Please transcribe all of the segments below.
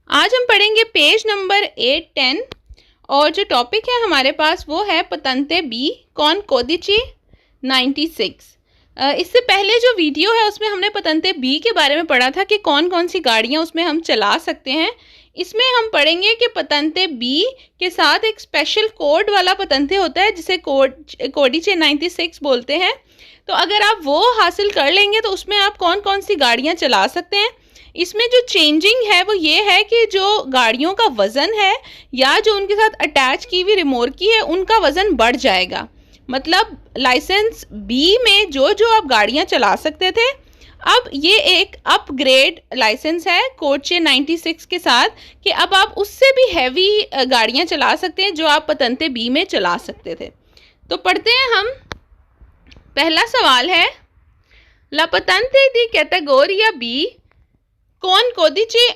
आज हम पढ़ेंगे पेज नंबर 8-10 और जो टॉपिक है हमारे पास वो है पतंते बी कॉन कोदिची 96। इससे पहले जो वीडियो है उसमें हमने पतंते बी के बारे में पढ़ा था कि कौन कौन सी गाड़ियाँ उसमें हम चला सकते हैं। इसमें हम पढ़ेंगे कि पतंते बी के साथ एक स्पेशल कोड वाला पतंते होता है जिसे कोडिचे 96 बोलते हैं। तो अगर आप वो हासिल कर लेंगे तो उसमें आप कौन कौन सी गाड़ियाँ चला सकते हैं। इसमें जो चेंजिंग है वो ये है कि जो गाड़ियों का वज़न है या जो उनके साथ अटैच की हुई रिमोर्की है उनका वज़न बढ़ जाएगा। मतलब लाइसेंस बी में जो जो आप गाड़ियाँ चला सकते थे, अब ये एक अपग्रेड लाइसेंस है कोडिचे 96 के साथ कि अब आप उससे भी हैवी गाड़ियाँ चला सकते हैं जो आप पतंते बी में चला सकते थे। तो पढ़ते हैं हम। पहला सवाल है ला पतंते दी कैटेगोरिया बी कौन कोदिचे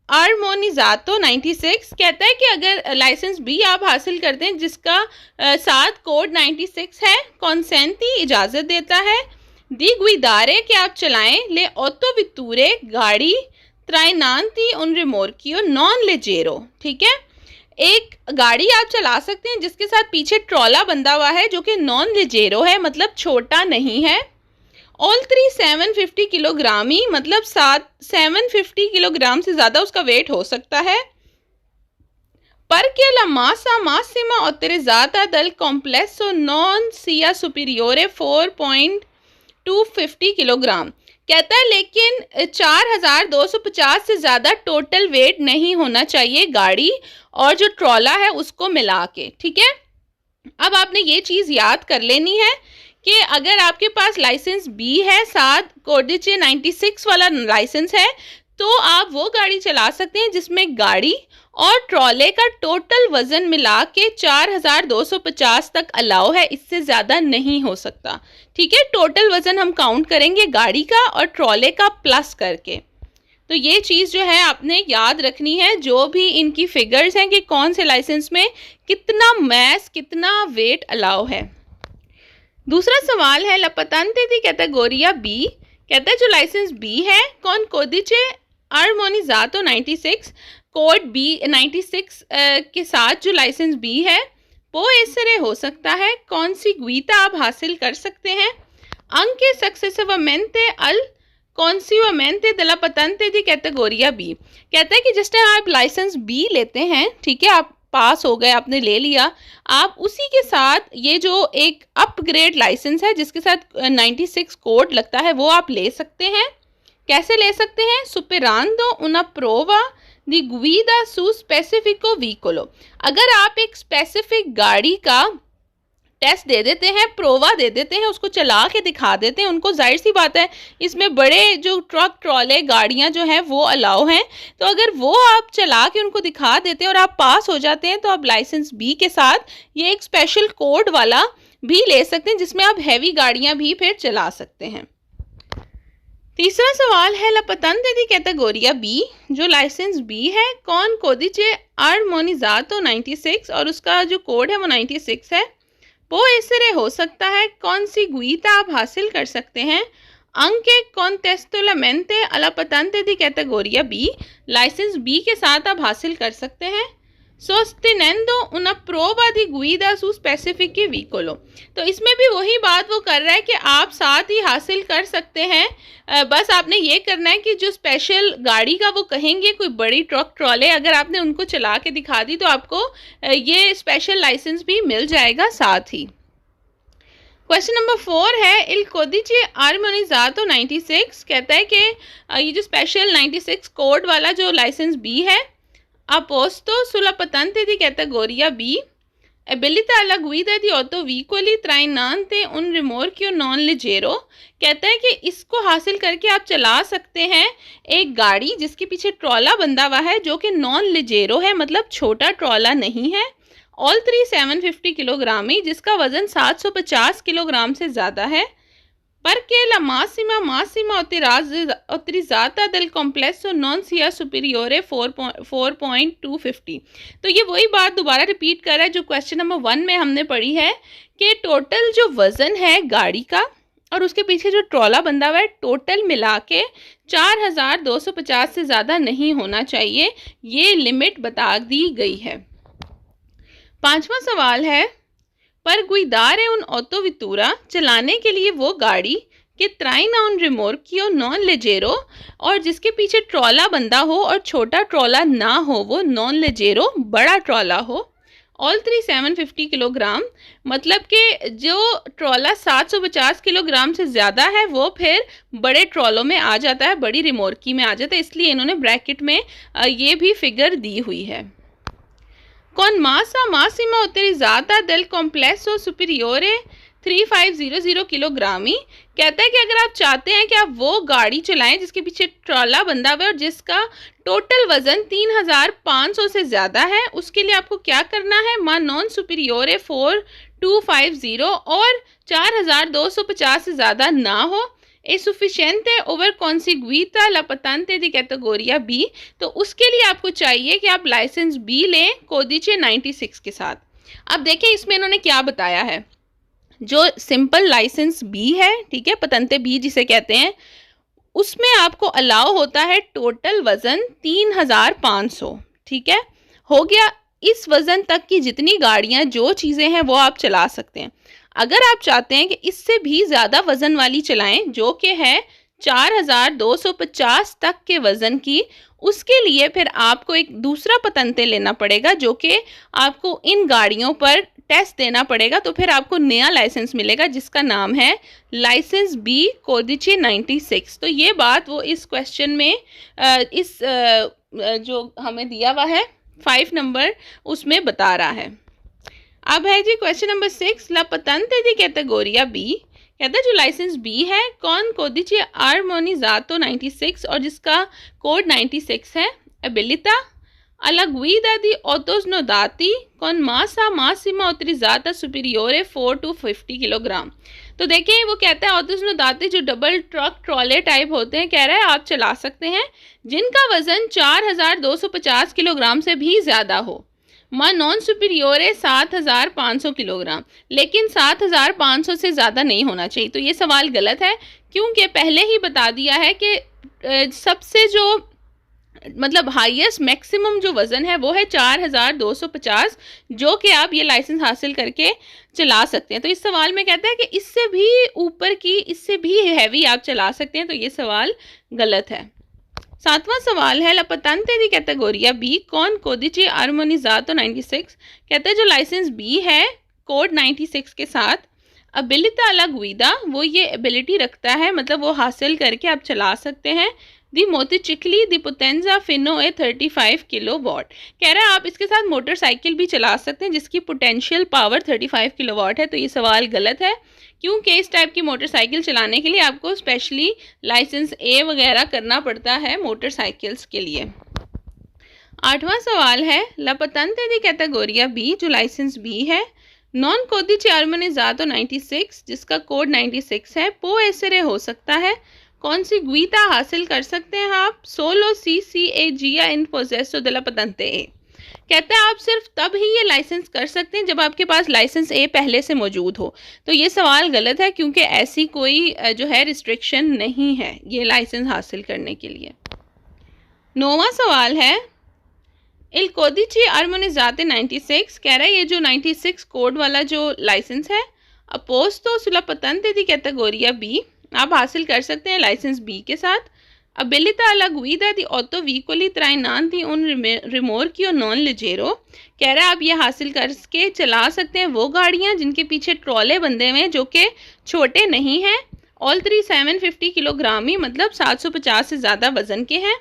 आर्मोनिजातो 96 कहता है कि अगर लाइसेंस बी आप हासिल करते हैं जिसका साथ कोड 96 है, कॉन्सेंटी इजाज़त देता है दी गुइदारे कि आप चलाएं ले ऑटो वितूरे गाड़ी त्राइनांती उन रिमोर्कियो नॉन लेजेरो। ठीक है, एक गाड़ी आप चला सकते हैं जिसके साथ पीछे ट्रॉला बंधा हुआ है जो कि नॉन लेजेरो है, मतलब छोटा नहीं है। ऑल 750 किलोग्राम ही, मतलब 750 किलोग्राम से ज़्यादा उसका वेट हो सकता है। पर के ला मासा मासिमा ऑटोरिज़ाता दल कॉम्प्लेक्सो नॉन सिया सुपीरियोरे 4.250 किलोग्राम कहता है, लेकिन 4250 से ज़्यादा टोटल वेट नहीं होना चाहिए गाड़ी और जो ट्रॉला है उसको मिला के। ठीक है, अब आपने ये चीज़ याद कर लेनी है कि अगर आपके पास लाइसेंस बी है, साथ कोडिचे 96 वाला लाइसेंस है, तो आप वो गाड़ी चला सकते हैं जिसमें गाड़ी और ट्रॉले का टोटल वज़न मिला के 4250 तक अलाउ है, इससे ज़्यादा नहीं हो सकता। ठीक है, टोटल वज़न हम काउंट करेंगे गाड़ी का और ट्रॉले का प्लस करके। तो ये चीज़ जो है आपने याद रखनी है, जो भी इनकी फिगर्स हैं कि कौन से लाइसेंस में कितना मैस कितना वेट अलाउ है। दूसरा सवाल है ला पतंते दी कैटेगोरिया बी कहता है जो लाइसेंस बी है कौन कोदिचे आर्मोनिजातो 96 कोड बी 96 के साथ जो लाइसेंस बी है वो इससे हो सकता है कौन सी गुइता आप हासिल कर सकते हैं। अंके सक्सेसिवमेंटे अल कॉन्सिवमेंटे दला पतंते दी कैटेगोरिया बी कहता है कि जिस टाइम आप लाइसेंस बी लेते हैं, ठीक है, आप पास हो गए, आपने ले लिया, आप उसी के साथ ये जो एक अपग्रेड लाइसेंस है जिसके साथ 96 कोड लगता है वो आप ले सकते हैं। कैसे ले सकते हैं? सुपेरांदो उना प्रोवा दी गुइदा सू स्पेसिफिको व्हीकलो, अगर आप एक स्पेसिफिक गाड़ी का टेस्ट दे देते हैं, प्रोवा दे देते हैं, उसको चला के दिखा देते हैं उनको, जाहिर सी बात है इसमें बड़े जो ट्रक ट्रॉले गाड़ियां जो हैं वो अलाउ हैं, तो अगर वो आप चला के उनको दिखा देते हैं और आप पास हो जाते हैं तो आप लाइसेंस बी के साथ ये एक स्पेशल कोड वाला भी ले सकते हैं जिसमें आप हैवी गाड़ियां भी फिर चला सकते हैं। तीसरा सवाल है ला पतंते दी कैटेगोरिया बी जो लाइसेंस बी है कौन कोदिचे आर्मोनिजातो 96 और उसका जो कोड है वो 96 है, वो ऐसे हो सकता है कौन सी गुइता आप हासिल कर सकते हैं। अंके कॉन्टेस्टोलामेंटे अला पतंते दी कैटेगोरिया बी लाइसेंस बी के साथ आप हासिल कर सकते हैं। सोस्टिनेंदो उना प्रोवा दी गुइदा सू स्पेसिफिक की व्हीकलो, तो इसमें भी वही बात वो कर रहा है कि आप साथ ही हासिल कर सकते हैं, बस आपने ये करना है कि जो स्पेशल गाड़ी का वो कहेंगे कोई बड़ी ट्रक ट्रॉले, अगर आपने उनको चला के दिखा दी तो आपको ये स्पेशल लाइसेंस भी मिल जाएगा साथ ही। क्वेश्चन नंबर 4 है इल कोदिचे आर्मोनिजातो 96 कहता है कि ये जो स्पेशल 96 कोड वाला जो लाइसेंस बी है अपोस्तो सुला पतंते दी कैटेगोरिया बी एबिलिटा अला गुइदा दी ऑटो व्हीकली त्राइनांते उन रिमोर्कियो नॉन लेजेरो कहता है कि इसको हासिल करके आप चला सकते हैं एक गाड़ी जिसके पीछे ट्रॉला बंधा हुआ है जो कि नॉन लेजेरो है, मतलब छोटा ट्रॉला नहीं है। ऑल 750 किलोग्राम ही, जिसका वज़न 750 किलोग्राम से ज़्यादा है। पर के ला मासिमा ऑटोरिज़ाता दल कॉम्प्लेक्सो नॉन सिया सुपीरियोरे 4.250, तो ये वही बात दोबारा रिपीट कर रहा है जो क्वेश्चन नंबर 1 में हमने पढ़ी है कि टोटल जो वज़न है गाड़ी का और उसके पीछे जो ट्रॉला बंधा हुआ है टोटल मिला के 4250 से ज़्यादा नहीं होना चाहिए, ये लिमिट बता दी गई है। 5वां सवाल है, पर गुईदार उन ऑटोवितूरा चलाने के लिए वो गाड़ी कि train a un remorchio non leggero और जिसके पीछे ट्रॉला बंधा हो और छोटा ट्रॉला ना हो, वो नॉन लेजेरो बड़ा ट्रॉला हो। ऑल 3 750 किलोग्राम, मतलब कि जो ट्रॉला 750 किलोग्राम से ज़्यादा है वो फिर बड़े ट्रॉलों में आ जाता है, बड़ी रिमोर्की में आ जाता है, इसलिए इन्होंने ब्रैकेट में ये भी फिगर दी हुई है। Con massa massima utilizzata del complesso superiore 3500 किलोग्रामी, कहता है कि अगर आप चाहते हैं कि आप वो गाड़ी चलाएं जिसके पीछे ट्रॉला बंधा हुआ है और जिसका टोटल वजन 3500 से ज़्यादा है, उसके लिए आपको क्या करना है, मा नॉन सुपीरियोरे 4250 और 4250 से ज़्यादा ना हो, ए सुफिशिएंटे ओवर कॉन्सिग्विता ला पतांते दी कैटेगोरिया बी, तो उसके लिए आपको चाहिए कि आप लाइसेंस बी लें कोदिचे 96 के साथ। अब देखिए इसमें इन्होंने क्या बताया है, जो सिंपल लाइसेंस बी है, ठीक है, पतंते बी जिसे कहते हैं, उसमें आपको अलाउ होता है टोटल वजन 3500, ठीक है, हो गया। इस वजन तक की जितनी गाड़ियां जो चीज़ें हैं वो आप चला सकते हैं। अगर आप चाहते हैं कि इससे भी ज़्यादा वजन वाली चलाएं जो कि है 4250 तक के वजन की, उसके लिए फिर आपको एक दूसरा पतंते लेना पड़ेगा जो कि आपको इन गाड़ियों पर टेस्ट देना पड़ेगा, तो फिर आपको नया लाइसेंस मिलेगा जिसका नाम है लाइसेंस बी कोदिचे 96। तो ये बात वो इस क्वेश्चन में जो हमें दिया हुआ है 5 नंबर उसमें बता रहा है। अब है जी क्वेश्चन नंबर 6, ला पतंते दी कैटेगोरिया बी, कहता है जो लाइसेंस बी है कौन कोदिचे आर्मोनिजातो 96 और जिसका कोड 96 है, एबिलिटा alla guida di autosnodati con massa massima utilizzata superiore 4 to 50 kilogram. तो देखिए वो कहता है ऑटोस्नोदाती जो डबल ट्रक ट्रॉले टाइप होते हैं, कह रहा है आप चला सकते हैं जिनका वजन 4250 किलोग्राम से भी ज़्यादा हो, मां नॉन सुपीरियोरे 7500 किलोग्राम, लेकिन 7500 से ज़्यादा नहीं होना चाहिए। तो ये सवाल गलत है क्योंकि पहले ही बता दिया है कि सबसे जो मतलब हाईएस्ट मैक्सिमम जो वज़न है वो है 4250, जो कि आप ये लाइसेंस हासिल करके चला सकते हैं। तो इस सवाल में कहता है कि इससे भी ऊपर की, इससे भी हैवी आप चला सकते हैं, तो ये सवाल गलत है। 7वां सवाल है, ला पतंते दी कैटेगोरिया बी कौन कोदिचे आर्मोनिजातो 96, कहता है जो लाइसेंस बी है कोड 96 के साथ एबिलिटा अला गुइदा, वो ये एबिलिटी रखता है, मतलब वो हासिल करके आप चला सकते हैं दी मोटरसाइकिल दी पोटेंजा फिनो ए 35 किलोवाट, कह रहा है आप इसके साथ मोटरसाइकिल भी चला सकते हैं जिसकी पोटेंशियल पावर 35 किलोवाट है। तो ये सवाल गलत है क्योंकि इस टाइप की मोटरसाइकिल चलाने के लिए आपको स्पेशली लाइसेंस ए वगैरह करना पड़ता है मोटरसाइकिल्स के लिए। 8वां सवाल है, ला पतंते दी कैटेगोरिया बी जो लाइसेंस बी है नॉन कोदिचे आर्मोनिजातो 96 जिसका कोड 96 है, पो एसरे हो सकता है, कौन सी गुईता हासिल कर सकते हैं आप, सोलो सी सी ए जिया इन पोजेसो दे ला पतंते ए, कहता है आप सिर्फ तब ही ये लाइसेंस कर सकते हैं जब आपके पास लाइसेंस ए पहले से मौजूद हो। तो ये सवाल गलत है क्योंकि ऐसी कोई जो है रिस्ट्रिक्शन नहीं है ये लाइसेंस हासिल करने के लिए। 9वां सवाल है, इल कोदिचे आर्मोनिजाते 96, कह रहा है ये जो 96 कोड वाला जो लाइसेंस है अपोस्तो सुला पतंते दी कैटेगोरिया बी आप हासिल कर सकते हैं लाइसेंस बी के साथ। एबिलिटा अला गुइदा दी ऑटो व्हीकली त्राइनान थी उन रिमोर्कियो नॉन लेजेरो, कह रहा है आप ये हासिल करके चला सकते हैं वो गाड़ियां जिनके पीछे ट्रॉले बंधे हुए हैं जो कि छोटे नहीं हैं, ऑल 3 750 किलोग्रामी मतलब 750 से ज़्यादा वजन के हैं,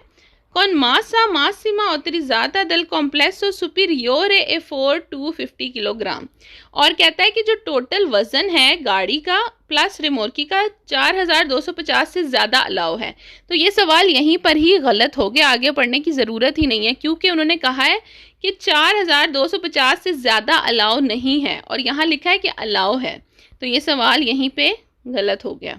con massa massima autorizzata del complesso superiore e 4 to 50 kilogram, और कहता है कि जो टोटल वज़न है गाड़ी का प्लस रिमोर्की का 4250 से ज़्यादा अलाउ है। तो ये सवाल यहीं पर ही गलत हो गया, आगे पढ़ने की ज़रूरत ही नहीं है क्योंकि उन्होंने कहा है कि 4250 से ज़्यादा अलाउ नहीं है और यहाँ लिखा है कि अलाउ है, तो ये सवाल यहीं पे गलत हो गया।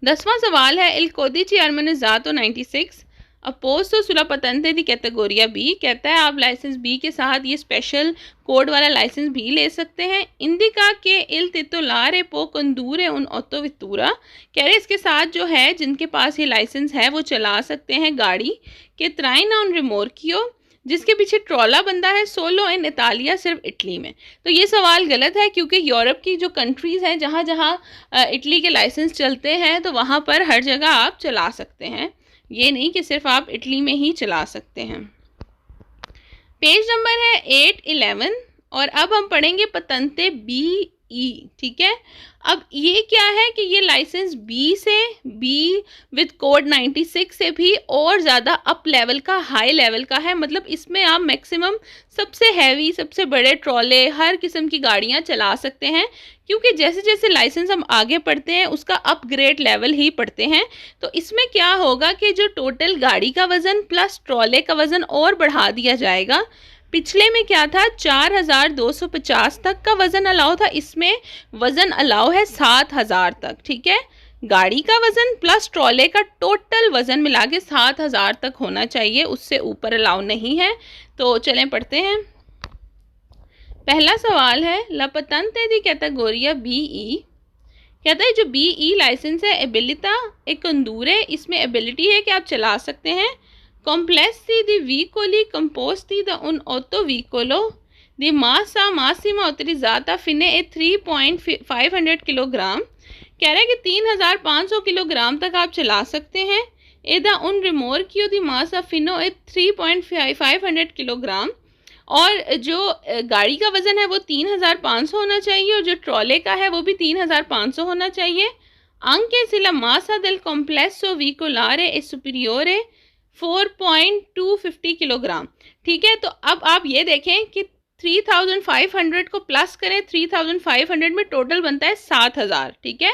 10वां सवाल है, इल कोदिचे आर्मोनिजातो 96 अपोsto sulla patente di categoria B, कहता है आप लाइसेंस बी के साथ ये स्पेशल कोड वाला लाइसेंस भी ले सकते हैं। इंडिका के इल titolare può condurre un autovettura, कह रहे इसके साथ जो है जिनके पास ये लाइसेंस है वो चला सकते हैं गाड़ी के traina un rimorchio, जिसके पीछे ट्रॉला बंदा है, सोलो इन इतालिया, सिर्फ इटली में। तो ये सवाल गलत है क्योंकि यूरोप की जो कंट्रीज़ हैं जहाँ जहाँ इटली के लाइसेंस चलते हैं तो वहाँ पर हर जगह आप चला सकते हैं, ये नहीं कि सिर्फ आप इटली में ही चला सकते हैं। पेज नंबर है 811 और अब हम पढ़ेंगे पतंते BE, ठीक है। अब ये क्या है कि ये लाइसेंस बी से बी विद कोड 96 से भी और ज़्यादा अप लेवल का, हाई लेवल का है। मतलब इसमें आप मैक्सिमम सबसे हैवी, सबसे बड़े ट्रॉले, हर किस्म की गाड़ियाँ चला सकते हैं क्योंकि जैसे जैसे लाइसेंस हम आगे पढ़ते हैं उसका अपग्रेड लेवल ही पढ़ते हैं। तो इसमें क्या होगा कि जो टोटल गाड़ी का वज़न प्लस ट्रॉले का वज़न और बढ़ा दिया जाएगा। पिछले में क्या था, 4250 तक का वज़न अलाउ था, इसमें वज़न अलाउ है 7000 तक, ठीक है। गाड़ी का वज़न प्लस ट्रॉले का टोटल वज़न मिला के 7000 तक होना चाहिए, उससे ऊपर अलाउ नहीं है। तो चलें पढ़ते हैं। पहला सवाल है ला patente di categoria BE, कहता है जो BE लाइसेंस है एबिलिटा ए कंदूरे, इसमें एबिलिटी है कि आप चला सकते हैं। Complessi di veicoli composti da un autoveicolo di massa massima autorizzata fine e 3.500 kilogram, कह रहा है कि 3500 किलोग्राम तक आप चला सकते हैं। एदा उन रिमोर्कियो दी मासा फिनो ए 3.500 किलोग्राम, और जो गाड़ी का वज़न है वो 3500 होना चाहिए और जो ट्रॉले का है वो भी 3500 होना चाहिए। Anche se la massa del complesso veicolare è superiore 4.250 kilogram, ठीक है। तो अब आप ये देखें कि 3500 को प्लस करें, 3500 में टोटल बनता है 7000, ठीक है।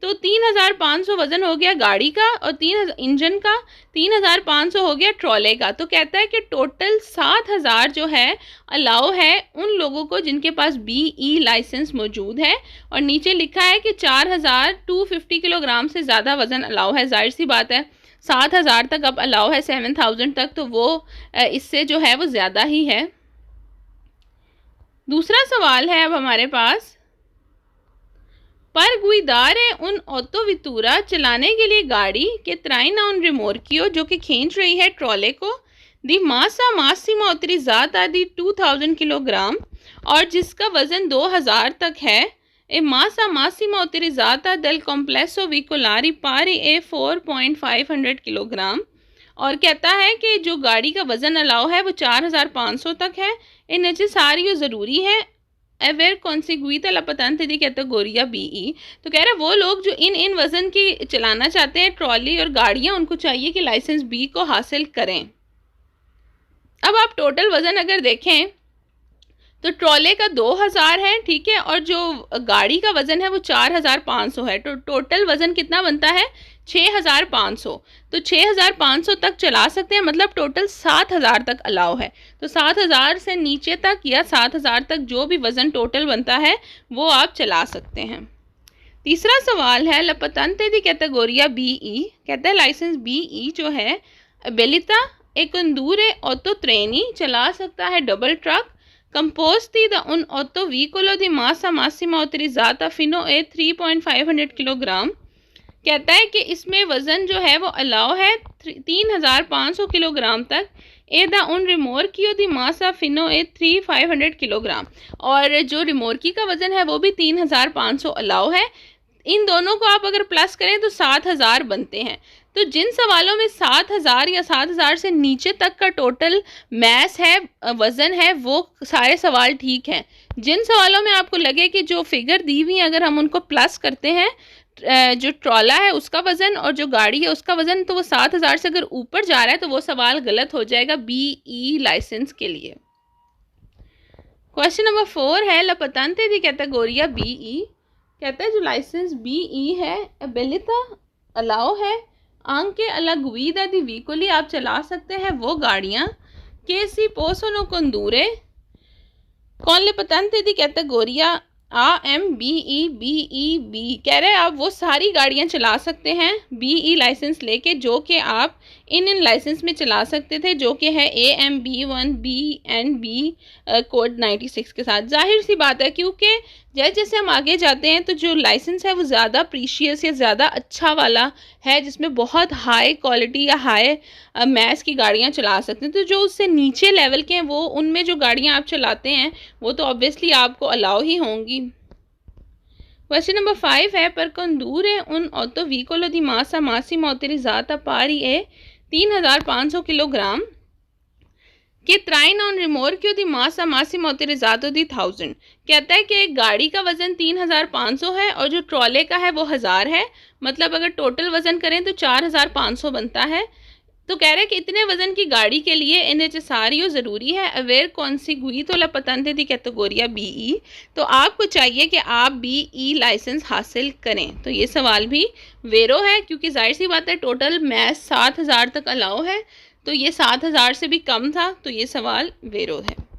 तो 3500 वज़न हो गया गाड़ी का और 3000 इंजन का, 3500 हो गया ट्रॉले का। तो कहता है कि टोटल 7000 जो है अलाउ है उन लोगों को जिनके पास BE लाइसेंस मौजूद है, और नीचे लिखा है कि 4250 किलोग्राम से ज़्यादा वज़न अलाउ है। जाहिर सी बात है 7000 तक अब अलाउ है, 7000 तक तो वो इससे जो है वो ज़्यादा ही है। दूसरा सवाल है अब हमारे पास, पर गुइदारे उन ऑटोवितूरा, चलाने के लिए गाड़ी के traina un rimorchio, जो कि खींच रही है ट्रॉले को, दी मासा मासिमा autorizzata दी 2000 किलोग्राम, और जिसका वज़न 2000 तक है। ए massa massima autorizzata del complesso veicolare pari ए 4.500 किलोग्राम, और कहता है कि जो गाड़ी का वज़न अलाउ है वो 4500 तक है। ए नेसेसारियो ज़रूरी है एवेर कॉन्सिग्विता ला patente di categoria BE, तो कह रहे हैं वो लोग जो इन वज़न की चलाना चाहते हैं ट्रॉली और गाड़ियाँ, उनको चाहिए कि लाइसेंस B को हासिल करें। अब आप टोटल वज़न अगर देखें तो ट्रॉले का 2000 है, ठीक है, और जो गाड़ी का वज़न है वो 4500 है। तो टोटल वज़न कितना बनता है, 6500। तो 6500 तक चला सकते हैं, मतलब टोटल 7000 तक अलाउ है। तो 7000 से नीचे तक या 7000 तक जो भी वज़न टोटल बनता है वो आप चला सकते हैं। तीसरा सवाल है ला patente di categoria BE, कहता है लाइसेंस BE जो है एबिलिटा ए condurre ऑटो ट्रेनी, चला सकता है double truck, composti da un autoveicolo di massa massima autorizzata fino a 3.500 kilogram, कहता है कि इसमें वज़न जो है वो अलाउ है 3500 किलोग्राम तक। ए दा उन रिमोर्कियो दी मासा फिनो ए 3500 किलोग्राम, और जो रिमोर्की का वज़न है वो भी 3500 अलाउ है। इन दोनों को आप अगर प्लस करें तो 7000 बनते हैं। तो जिन सवालों में 7000 या 7000 से नीचे तक का टोटल मैस है, वज़न है, वो सारे सवाल ठीक हैं। जिन सवालों में आपको लगे कि जो फिगर दी हुई अगर हम उनको प्लस करते हैं, जो ट्रॉला है उसका वज़न और जो गाड़ी है उसका वज़न, तो वो 7000 से अगर ऊपर जा रहा है तो वो सवाल गलत हो जाएगा BE लाइसेंस के लिए। क्वेश्चन नंबर 4 है ला patente di categoria BE, कहता है जो लाइसेंस BE है एबिलिटा अलाउ है, आंके अला गुइदा दी veicoli, आप चला सकते हैं वो गाड़ियाँ che si possono condurre con le patente di categoria AMBE BEB, कह रहे हैं आप वो सारी गाड़ियाँ चला सकते हैं BE लाइसेंस लेके जो कि आप इन लाइसेंस में चला सकते थे, जो कि है AMB1B&B कोड 96 के साथ। जाहिर सी बात है, क्योंकि जैसे जैसे हम आगे जाते हैं तो जो लाइसेंस है वो ज़्यादा प्रीशियस या ज़्यादा अच्छा वाला है, जिसमें बहुत हाई क्वालिटी या हाई मैस की गाड़ियाँ चला सकते हैं। तो जो उससे नीचे लेवल के हैं वो, उनमें जो गाड़ियाँ आप चलाते हैं वो तो ऑब्वियसली आपको अलाउ ही होंगी। क्वेश्चन नंबर 5 है, per condurre un autoveicolo di massa massima autorizzata pari a 3500 kg che traina un rimorchio di massa massima autorizzato di 1000। कहता है कि एक गाड़ी का वजन 3500 है और जो ट्रॉले का है वो 1000 है, मतलब अगर टोटल वजन करें तो 4500 बनता है। तो कह रहे हैं कि इतने वजन की गाड़ी के लिए è necessario ज़रूरी है aver conseguito la patente di categoria BE। तो आपको चाहिए कि आप BE लाइसेंस हासिल करें। तो ये सवाल भी वेरो है, क्योंकि जाहिर सी बात है टोटल मैथ 7000 तक अलाउ है, तो ये 7000 से भी कम था, तो ये सवाल वेरो है।